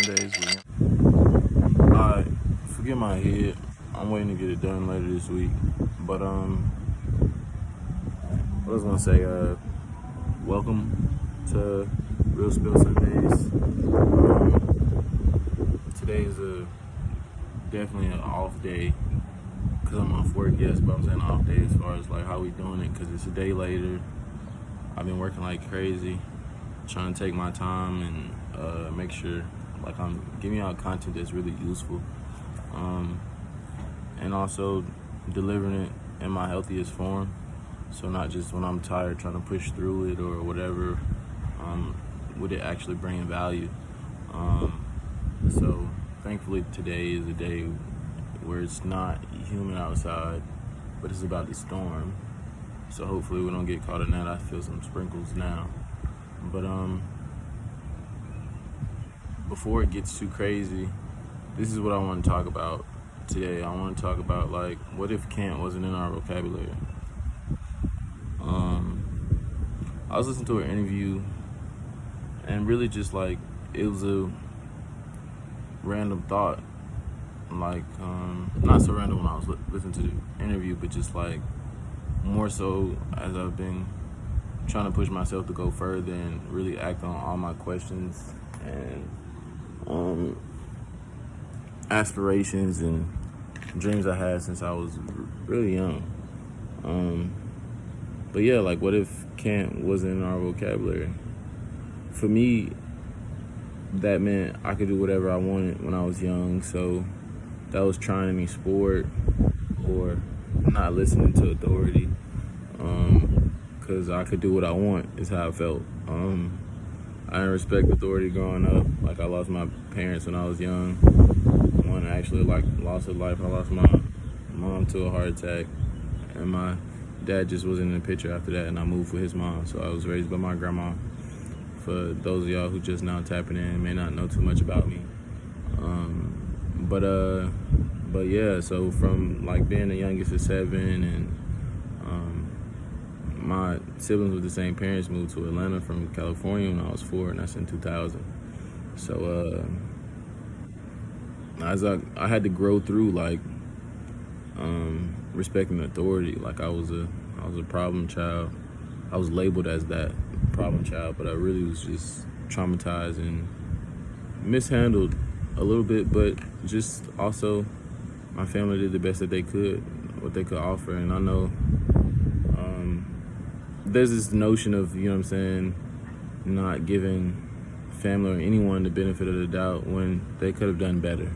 Sundays. I forget my head. I'm waiting to get it done later this week. But what I was gonna say, welcome to Real Spill Sundays. Today is definitely an off day because I'm off work. Yes, but I'm saying off day as far as like how we doing it because it's a day later. I've been working like crazy, trying to take my time and make sure like I'm giving out content that's really useful, and also delivering it in my healthiest form. So not just when I'm tired trying to push through it or whatever, with it actually bringing value. So thankfully today is a day where it's not humid outside, but it's about to storm. So hopefully we don't get caught in that. I feel some sprinkles now. But before it gets too crazy, this is what I want to talk about today. I want to talk about like, what if can't wasn't in our vocabulary? I was listening to an interview and really just like, it was a random thought. Like, not so random when I was listening to the interview, but just like more so as I've been trying to push myself to go further and really act on all my questions and aspirations and dreams I had since I was really young. But yeah, like what if can't wasn't in our vocabulary? For me, that meant I could do whatever I wanted when I was young. So that was trying any sport or not listening to authority, because I could do what I want is how I felt. I didn't respect authority growing up. Like I lost my parents when I was young. One actually like lost her life. I lost my mom to a heart attack, and my dad just wasn't in the picture after that, and I moved with his mom. So I was raised by my grandma. For those of y'all who just now tapping in may not know too much about me. But yeah, so from like being the youngest of 7 and my siblings with the same parents moved to Atlanta from California when I was 4, and that's in 2000. So as I had to grow through like respecting authority. Like I was a problem child. I was labeled as that problem child, but I really was just traumatized and mishandled a little bit, but just also my family did the best that they could, what they could offer. And I know there's this notion of, you know what I'm saying, not giving family or anyone the benefit of the doubt when they could have done better.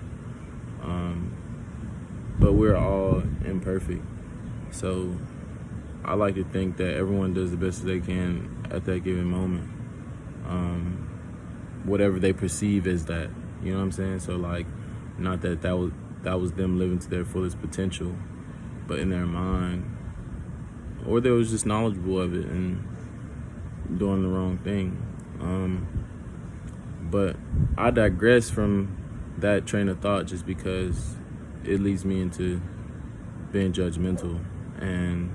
But we're all imperfect. So I like to think that everyone does the best that they can at that given moment. Whatever they perceive as that, you know what I'm saying? So like, not that was them living to their fullest potential, but in their mind, or they was just knowledgeable of it and doing the wrong thing. But I digress from that train of thought just because it leads me into being judgmental, and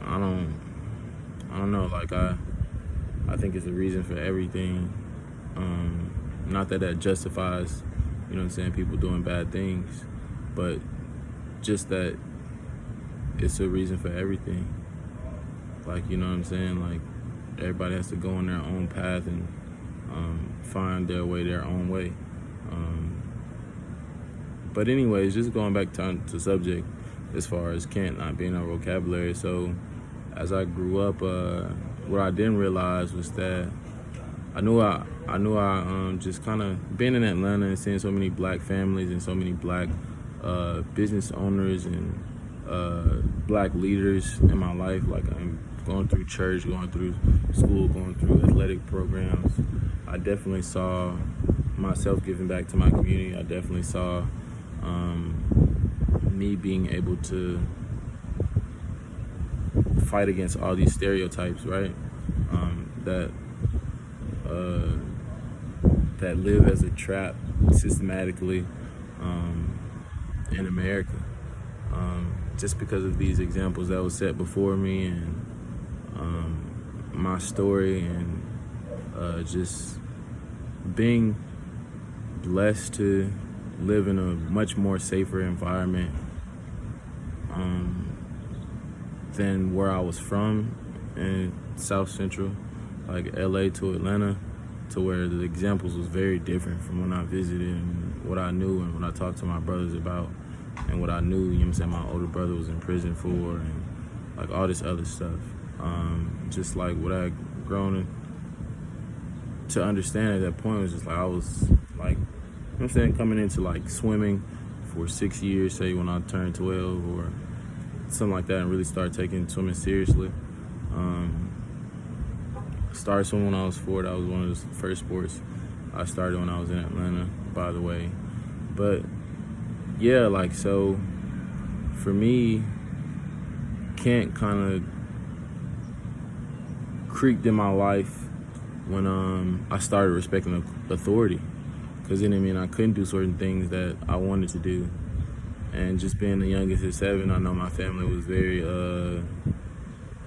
I don't know, like I think it's a reason for everything. Not that justifies, you know what I'm saying, people doing bad things, but just that it's a reason for everything. Like, you know what I'm saying, like everybody has to go on their own path and find their way their own way. But anyways, just going back to subject as far as can't not being our vocabulary. So as I grew up, what I didn't realize was that I knew I just kind of being in Atlanta and seeing so many black families and so many black business owners and black leaders in my life. Like I'm going through church, going through school, going through athletic programs. I definitely saw myself giving back to my community. I definitely saw me being able to fight against all these stereotypes, right? That live as a trap systematically in America. Just because of these examples that was set before me and my story and just being blessed to live in a much more safer environment than where I was from in South Central, like LA to Atlanta, to where the examples was very different from when I visited and what I knew and what I talked to my brothers about and what I knew, you know what I'm saying, my older brother was in prison for and like all this other stuff. Just like what I had grown to understand at that point was just like I was like, you know what I'm saying, coming into like swimming for 6 years, say when I turned 12 or something like that, and really started taking swimming seriously. Started swimming when I was 4. That was one of the first sports I started when I was in Atlanta, by the way. But yeah, like, so for me, Kent kind of creaked in my life when I started respecting authority, because it didn't mean I couldn't do certain things that I wanted to do. And just being the youngest at 7, I know my family was very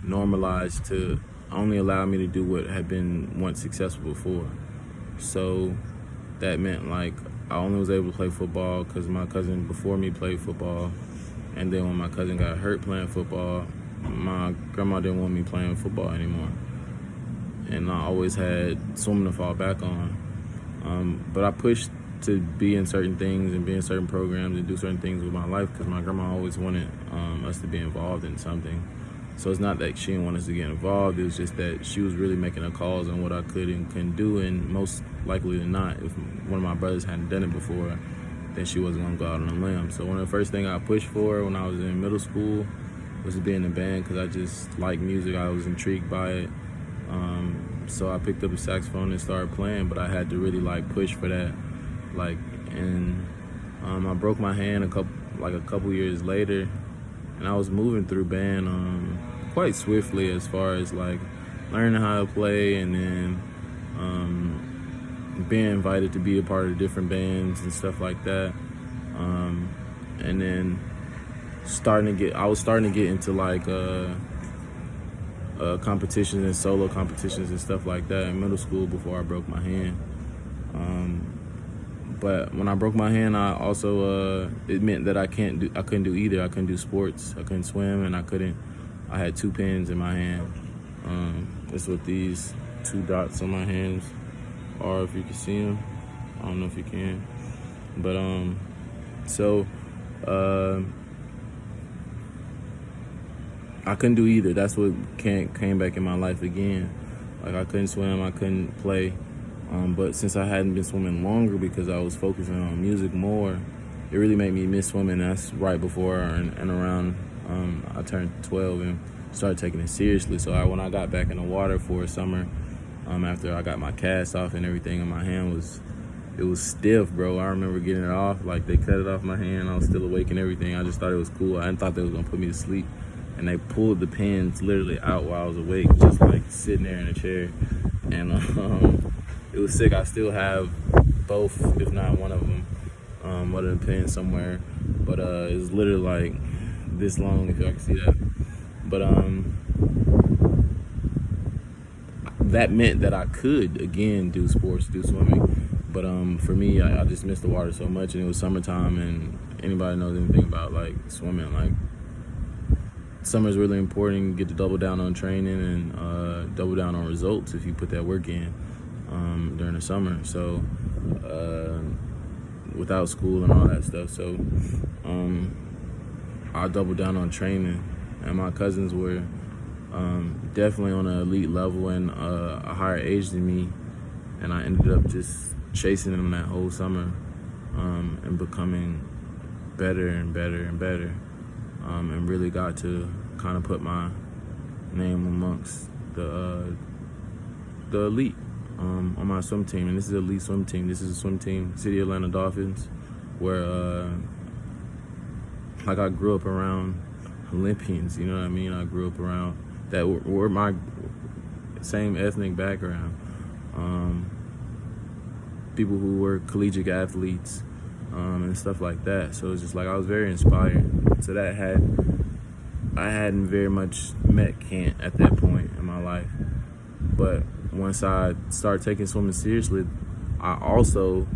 normalized to only allow me to do what had been once successful before. So that meant like I only was able to play football because my cousin before me played football. And then when my cousin got hurt playing football, my grandma didn't want me playing football anymore. And I always had swimming to fall back on. But I pushed to be in certain things and be in certain programs and do certain things with my life because my grandma always wanted us to be involved in something. So it's not that she didn't want us to get involved, it was just that she was really making her calls on what I could and couldn't do, and most likely than not, if one of my brothers hadn't done it before, then she wasn't gonna go out on a limb. So one of the first things I pushed for when I was in middle school was to be in the band because I just liked music, I was intrigued by it. So I picked up a saxophone and started playing, but I had to really like push for that. Like, and I broke my hand a couple years later, and I was moving through band quite swiftly as far as like learning how to play, and then being invited to be a part of different bands and stuff like that. And then I was starting to get into like competitions and solo competitions and stuff like that in middle school before I broke my hand. But when I broke my hand, I also it meant that I couldn't do either. I couldn't do sports. I couldn't swim, and I had 2 pins in my hand. That's what these 2 dots on my hands are, if you can see them. I don't know if you can, but I couldn't do either. That's what came back in my life again. Like I couldn't swim, I couldn't play. But since I hadn't been swimming longer because I was focusing on music more, it really made me miss swimming. That's right before and around I turned 12 and started taking it seriously. So when I got back in the water for a summer, after I got my cast off and everything, and my hand was stiff, bro. I remember getting it off, like they cut it off my hand. I was still awake and everything. I just thought it was cool. I didn't thought they was gonna put me to sleep. And they pulled the pins literally out while I was awake, just like sitting there in a chair. And it was sick. I still have both, if not one of them, one of the pins somewhere. But it was literally like this long, if y'all can see that. But that meant that I could again do sports, do swimming. But for me, I just missed the water so much, and it was summertime. And anybody knows anything about like swimming, like summer's really important. You get to double down on training and double down on results if you put that work in during the summer. So without school and all that stuff. So I doubled down on training, and my cousins were definitely on an elite level and a higher age than me, and I ended up just chasing them that whole summer and becoming better and better and better, and really got to kind of put my name amongst the elite on my swim team. And this is an elite swim team. This is a swim team, City of Atlanta Dolphins, where like I grew up around Olympians, you know what I mean? I grew up around that were my same ethnic background. People who were collegiate athletes and stuff like that. So it's just like I was very inspired. So that I hadn't very much met Kent at that point in my life. But once I started taking swimming seriously, I also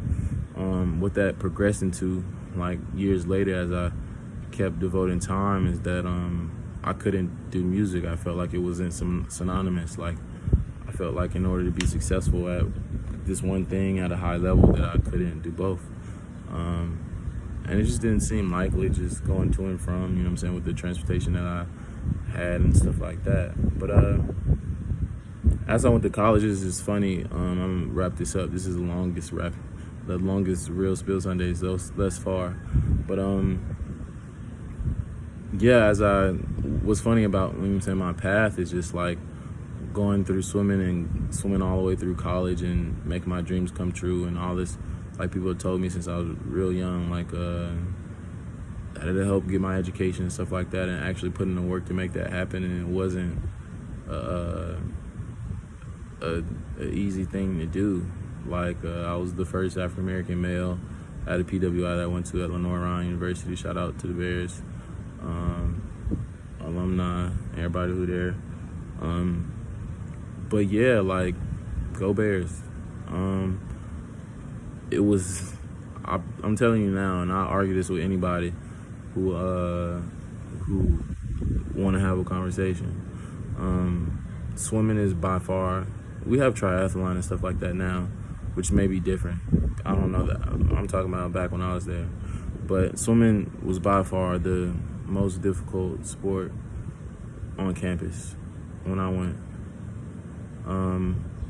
what that progressed into, like years later, as I kept devoting time, is that I couldn't do music. I felt like it wasn't synonymous. Like I felt like in order to be successful at this one thing at a high level, that I couldn't do both. And it just didn't seem likely, just going to and from, you know what I'm saying, with the transportation that I had and stuff like that. But as I went to colleges, it's funny. I'm gonna wrap this up. This is the longest real Spill Sundays thus far. But yeah, what's funny about, you know what I'm saying, my path is just like going through swimming all the way through college and making my dreams come true and all this. Like people have told me since I was real young, like that it helped get my education and stuff like that, and actually putting in the work to make that happen. And it wasn't a easy thing to do. Like I was the first African American male at a PWI that I went to at Lenore Ryan University. Shout out to the Bears, alumni, everybody who there. But yeah, like, go Bears. It was, I'm telling you now, and I'll argue this with anybody who want to have a conversation. Swimming is by far, we have triathlon and stuff like that now, which may be different. I don't know that. I'm talking about back when I was there. But swimming was by far the most difficult sport on campus when I went.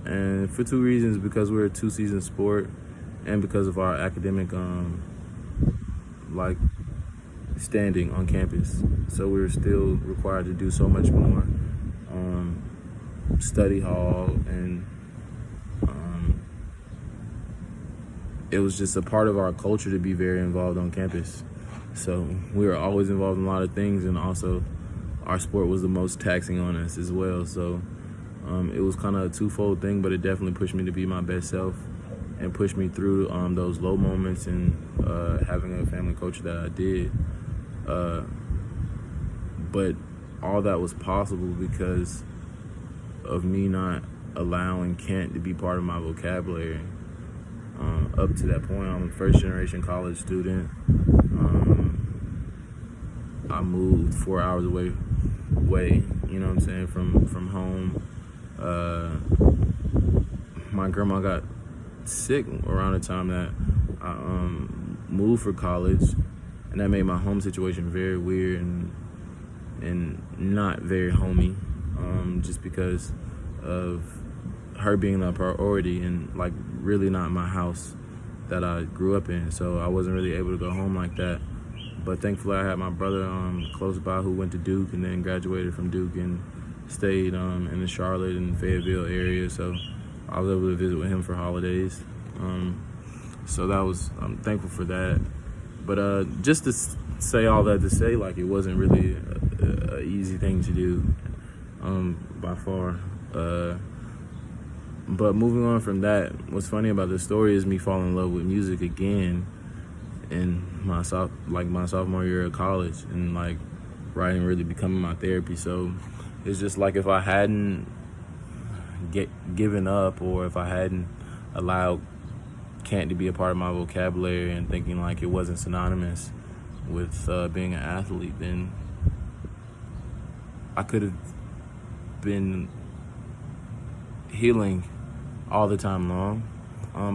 And for two reasons: because we're a 2-season sport, and because of our academic like standing on campus. So we were still required to do so much more. Study hall, and it was just a part of our culture to be very involved on campus. So we were always involved in a lot of things, and also our sport was the most taxing on us as well. So it was kind of a twofold thing, but it definitely pushed me to be my best self and pushed me through those low moments, and having a family coach that I did. But all that was possible because of me not allowing Kent to be part of my vocabulary. Up to that point, I'm a first-generation college student. I moved 4 hours away, you know what I'm saying, from home. My grandma got sick around the time that I moved for college, and that made my home situation very weird and not very homey, just because of her being a priority and like really not my house that I grew up in. So I wasn't really able to go home like that. But thankfully I had my brother close by who went to Duke and then graduated from Duke and stayed in the Charlotte and Fayetteville area. So I was able to visit with him for holidays. So I'm thankful for that. But just to say all that to say, like, it wasn't really a easy thing to do, by far. But moving on from that, what's funny about this story is me falling in love with music again in my sophomore year of college, and like writing really becoming my therapy. So it's just like, if I hadn't given up, or if I hadn't allowed Kent to be a part of my vocabulary and thinking like it wasn't synonymous with being an athlete, then I could have been healing all the time long.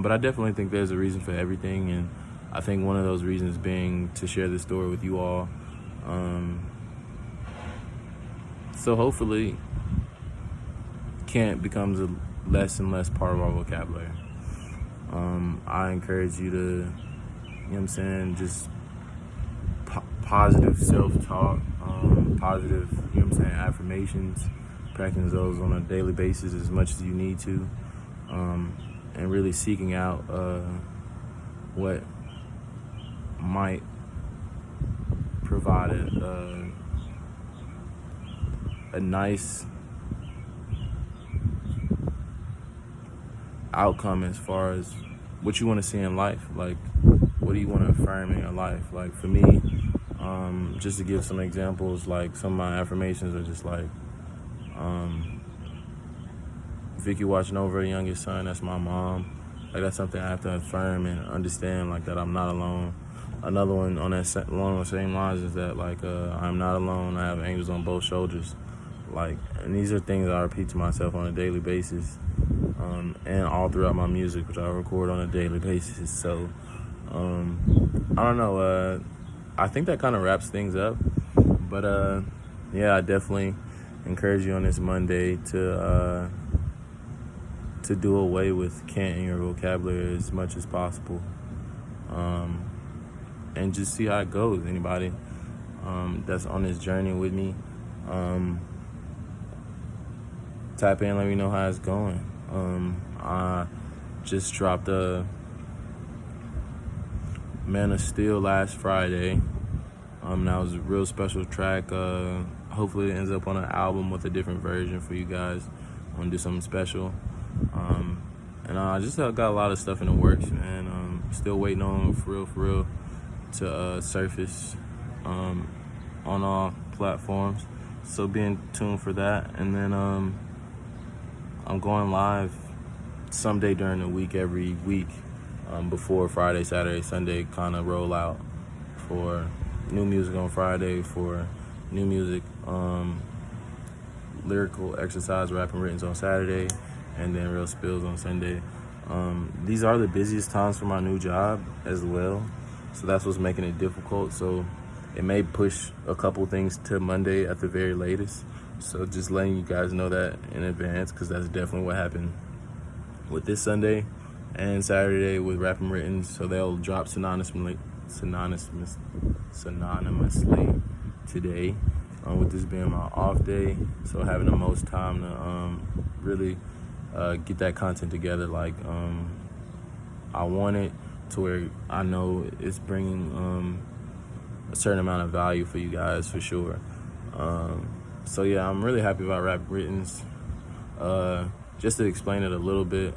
But I definitely think there's a reason for everything, and I think one of those reasons being to share this story with you all. So hopefully Kent becomes a less and less part of our vocabulary. I encourage you to, you know what I'm saying, just positive self-talk, positive, you know what I'm saying, affirmations, practicing those on a daily basis as much as you need to, and really seeking out what might provide a nice outcome as far as what you want to see in life. Like, what do you want to affirm in your life? Like, for me, just to give some examples, like some of my affirmations are just like, Vicky watching over her youngest son, that's my mom. Like, that's something I have to affirm and understand, like, that I'm not alone. Another one on that along the same lines is that, like, I'm not alone. I have angels on both shoulders. Like, and these are things I repeat to myself on a daily basis, and all throughout my music, which I record on a daily basis. So, I don't know. I think that kind of wraps things up. But yeah, I definitely encourage you on this Monday to do away with can't in your vocabulary as much as possible, and just see how it goes. Anybody that's on this journey with me, tap in, let me know how it's going. I just dropped a Man of Steel last Friday. That was a real special track. Hopefully it ends up on an album with a different version for you guys. I want to do something special. And I just got a lot of stuff in the works, man. Still waiting on for real to surface on all platforms. So be in tune for that. And then I'm going live someday during the week, every week, before Friday, Saturday, Sunday kind of roll out for new music on Friday, for new music, lyrical exercise, Rappin Writtens on Saturday, and then real spills on Sunday. These are the busiest times for my new job as well, so that's what's making it difficult. So it may push a couple things to Monday at the very latest. So just letting you guys know that in advance, because that's definitely what happened with this Sunday and Saturday with Rappin Writtens. So they'll drop synonymously today, with this being my off day. So having the most time to really get that content together. Like, I want it to where I know it's bringing a certain amount of value for you guys, for sure. So yeah, I'm really happy about Rappin Writtens. Just to explain it a little bit,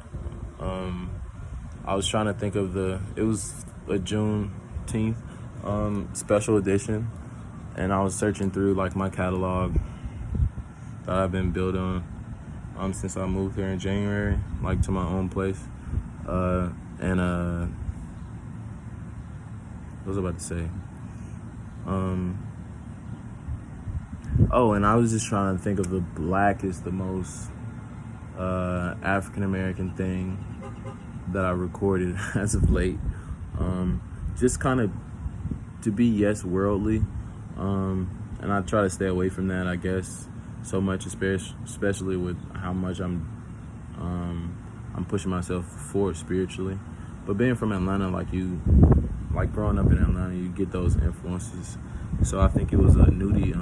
I was trying to think of it was a Juneteenth special edition, and I was searching through like my catalog that I've been building since I moved here in January, like to my own place. What was I about to say? And I was just trying to think of the black is the most African American thing that I recorded as of late. Just kind of to be worldly, and I try to stay away from that, I guess, so much, especially with how much I'm pushing myself forward spiritually. But being from Atlanta, like growing up in Atlanta, you get those influences. So I think it was a nudie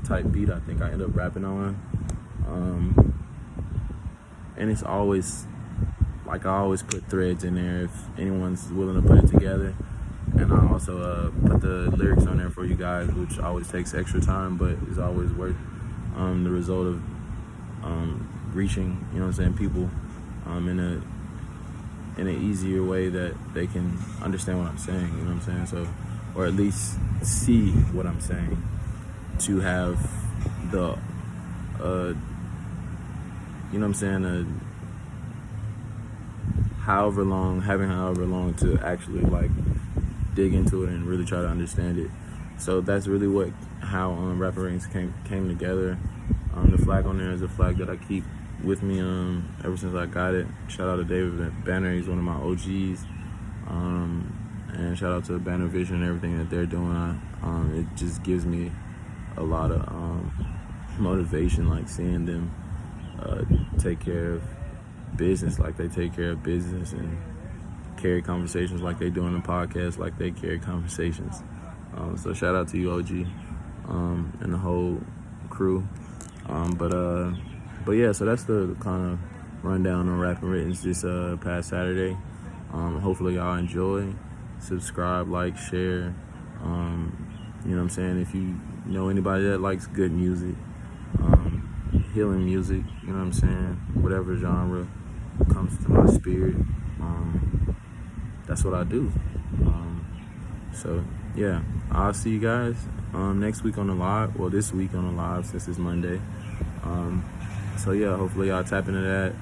type beat I think I ended up rapping on. And it's always, like, I always put threads in there if anyone's willing to put it together. And I also put the lyrics on there for you guys, which always takes extra time, but is always worth the result of reaching, you know what I'm saying, people in an easier way that they can understand what I'm saying, you know what I'm saying? So, or at least see what I'm saying, to have the, you know what I'm saying, however long to actually like dig into it and really try to understand it. So that's really how Rappin Writtens came together. The flag on there is a flag that I keep with me ever since I got it. Shout out to David Banner, he's one of my OGs. And shout out to Banner Vision and everything that they're doing. It just gives me a lot of motivation, like seeing them take care of business like they take care of business, and carry conversations like they do on the podcast, like they carry conversations. So shout out to you, OG, and the whole crew. But yeah, so that's the kind of rundown on Rappin Writtens this past Saturday. Hopefully y'all enjoy. Subscribe, like, share. You know what I'm saying? If you know anybody that likes good music, healing music, you know what I'm saying? Whatever genre comes to my spirit, that's what I do. So yeah, I'll see you guys next week on the live. Well, this week on the live, since it's Monday. So yeah, hopefully y'all tap into that.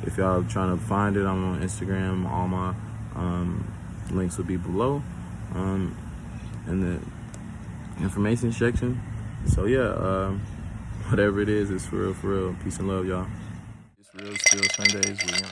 if y'all trying to find it, I'm on Instagram. All my links will be below in the information section. So yeah, whatever it is, it's for real, for real. Peace and love, y'all. It's real still Sundays. We young.